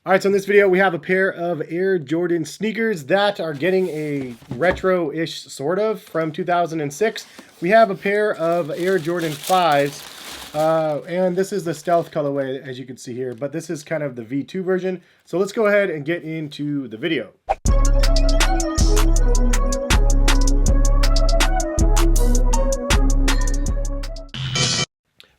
All right, so in this video, we have a pair of Air Jordan sneakers that are getting a retro-ish sort of from 2006. We have a pair of Air Jordan 5s, and this is the stealth colorway, as you can see here, but this is kind of the V2 version. So let's go ahead and get into the video.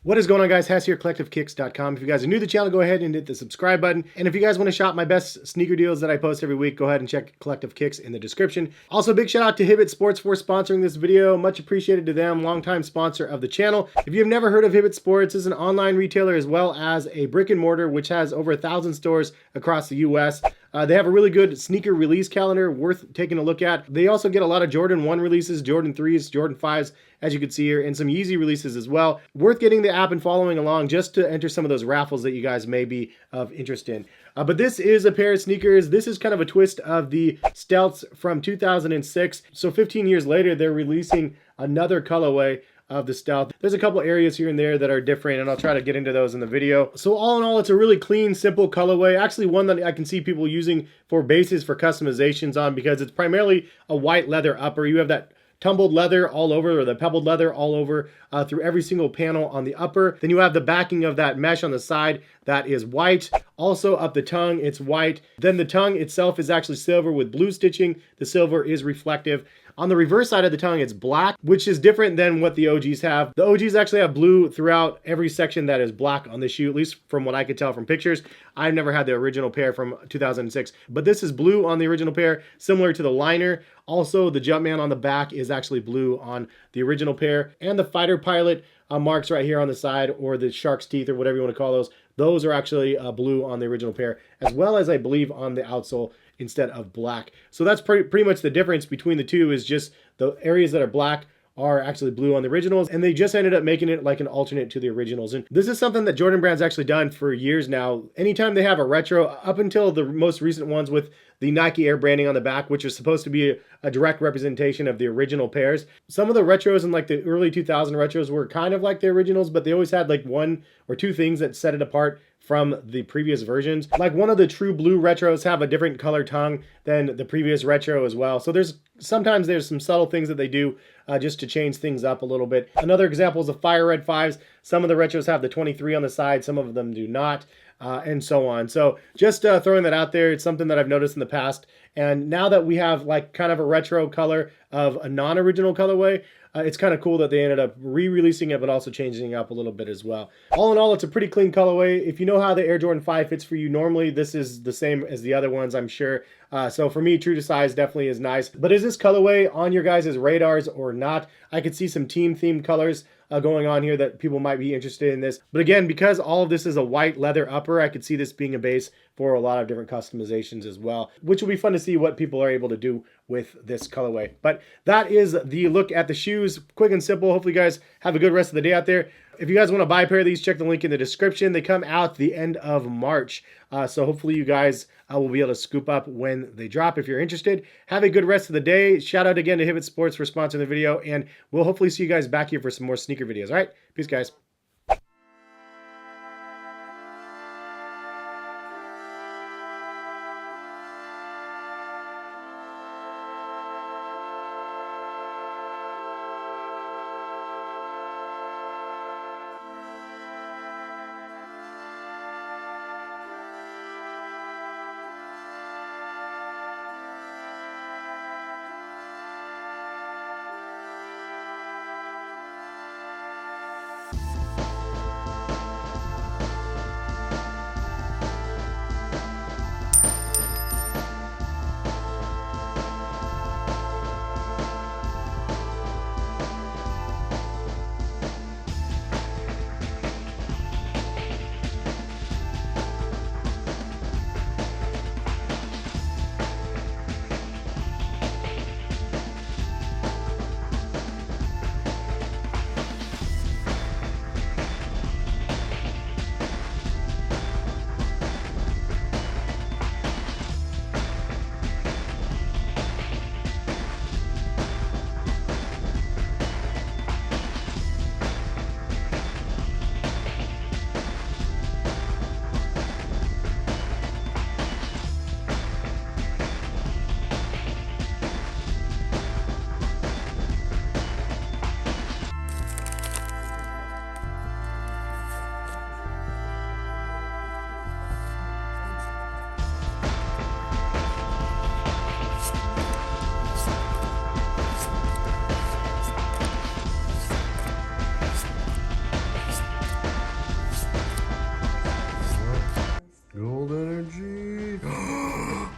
What is going on, guys? Hes here, collectivekicks.com. If you guys are new to the channel, go ahead and hit the subscribe button. And if you guys want to shop my best sneaker deals that I post every week, go ahead and check Collective Kicks in the description. Also, big shout out to Hibbett Sports for sponsoring this video. Much appreciated to them, longtime sponsor of the channel. If you have never heard of Hibbett Sports, it's an online retailer as well as a brick and mortar, which has over 1,000 stores across the US. They have a really good sneaker release calendar worth taking a look at. They also get a lot of Jordan 1 releases, Jordan 3s, Jordan 5s, as you can see here, and some Yeezy releases as well. Worth getting the app and following along just to enter some of those raffles that you guys may be of interest in. But this is a pair of sneakers. This is kind of a twist of the Stealths from 2006. So 15 years later, they're releasing another colorway of the Stealth. There's a couple areas here and there that are different, and I'll try to get into those in the video. So all in all, it's a really clean, simple colorway. Actually, one that I can see people using for bases for customizations on, because it's primarily a white leather upper. You have that tumbled leather all over, or the pebbled leather all over through every single panel on the upper. Then you have the backing of that mesh on the side that is white. Also up the tongue, it's white. Then the tongue itself is actually silver with blue stitching. The silver is reflective. On the reverse side of the tongue, it's black, which is different than what the OGs have. The OGs actually have blue throughout every section that is black on the shoe, at least from what I could tell from pictures. I've never had the original pair from 2006, but this is blue on the original pair, similar to the liner. Also, the Jumpman on the back is actually blue on the original pair, and the Fighter Pilot marks right here on the side, or the shark's teeth, or whatever you want to call those are actually blue on the original pair, as well as I believe on the outsole instead of black. So that's pretty much the difference between the two, is just the areas that are black are actually blue on the originals, and they just ended up making it like an alternate to the originals. And this is something that Jordan Brand's actually done for years now. Anytime they have a retro, up until the most recent ones with the Nike Air branding on the back, which is supposed to be a direct representation of the original pairs. Some of the retros in like the early 2000 retros were kind of like the originals, but they always had like one or two things that set it apart from the previous versions. Like one of the true blue retros have a different color tongue than the previous retro as well. So sometimes there's some subtle things that they do just to change things up a little bit. Another example is the Fire Red 5s. Some of the retros have the 23 on the side, some of them do not. And so on. So just throwing that out there, it's something that I've noticed in the past. And now that we have like kind of a retro color of a non-original colorway, it's kind of cool that they ended up re-releasing it, but also changing it up a little bit as well. All in all, it's a pretty clean colorway. If you know how the Air Jordan 5 fits for you normally, this is the same as the other ones, I'm sure. So for me, true to size definitely is nice. But is this colorway on your guys' radars or not? I could see some team-themed colors going on here that people might be interested in this. But again, because all of this is a white leather upper, I could see this being a base for a lot of different customizations as well, which will be fun to see what people are able to do with this colorway. But that is the look at the shoes. Quick and simple. Hopefully you guys have a good rest of the day out there. If you guys want to buy a pair of these, check the link in the description. They come out the end of March. So hopefully you guys will be able to scoop up when they drop if you're interested. Have a good rest of the day. Shout out again to Hibbett Sports for sponsoring the video. And we'll hopefully see you guys back here for some more sneaker videos. All right? Peace, guys.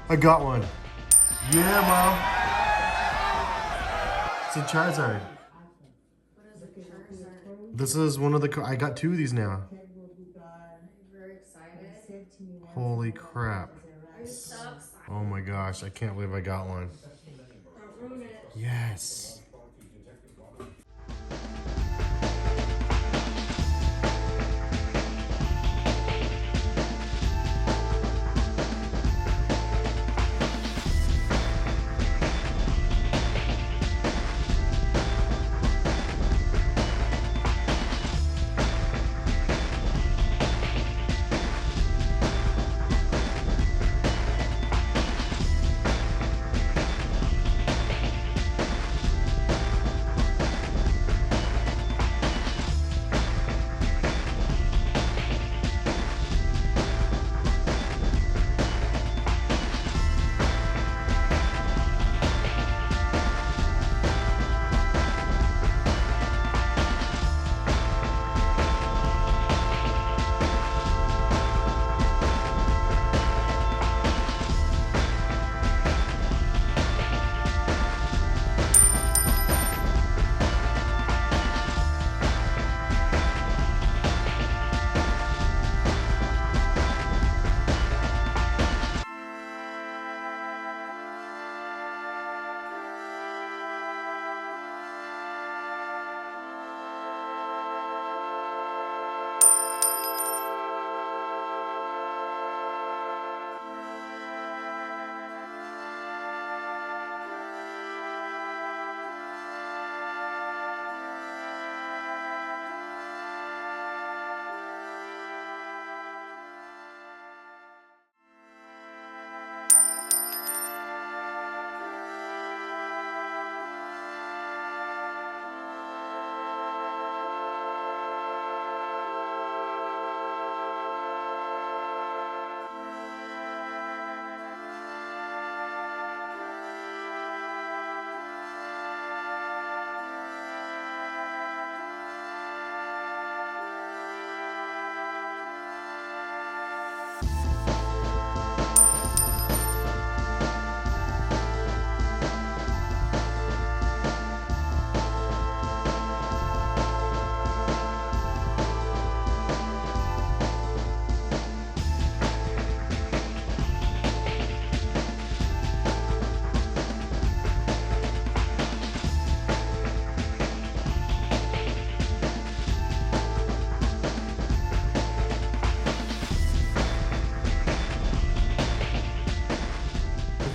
I got one. Yeah, Mom. It's a Charizard. What is it, Charizard? This is one of the... I got 2 of these now. Are you very excited? Holy crap. Are you so excited? Oh my gosh, I can't believe I got one. Don't ruin it. Yes.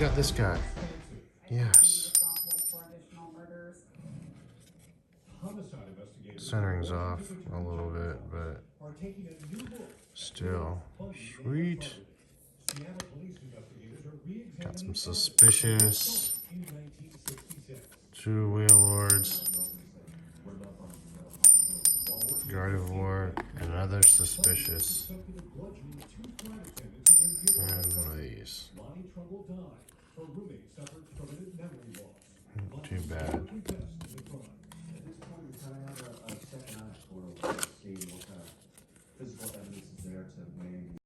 We got this guy. Yes. Centering's off a little bit, but still. Sweet. Got some suspicious. 2 Wheel Lords. Gardevoir, another suspicious. And one of these. Too bad. Physical evidence is there to weigh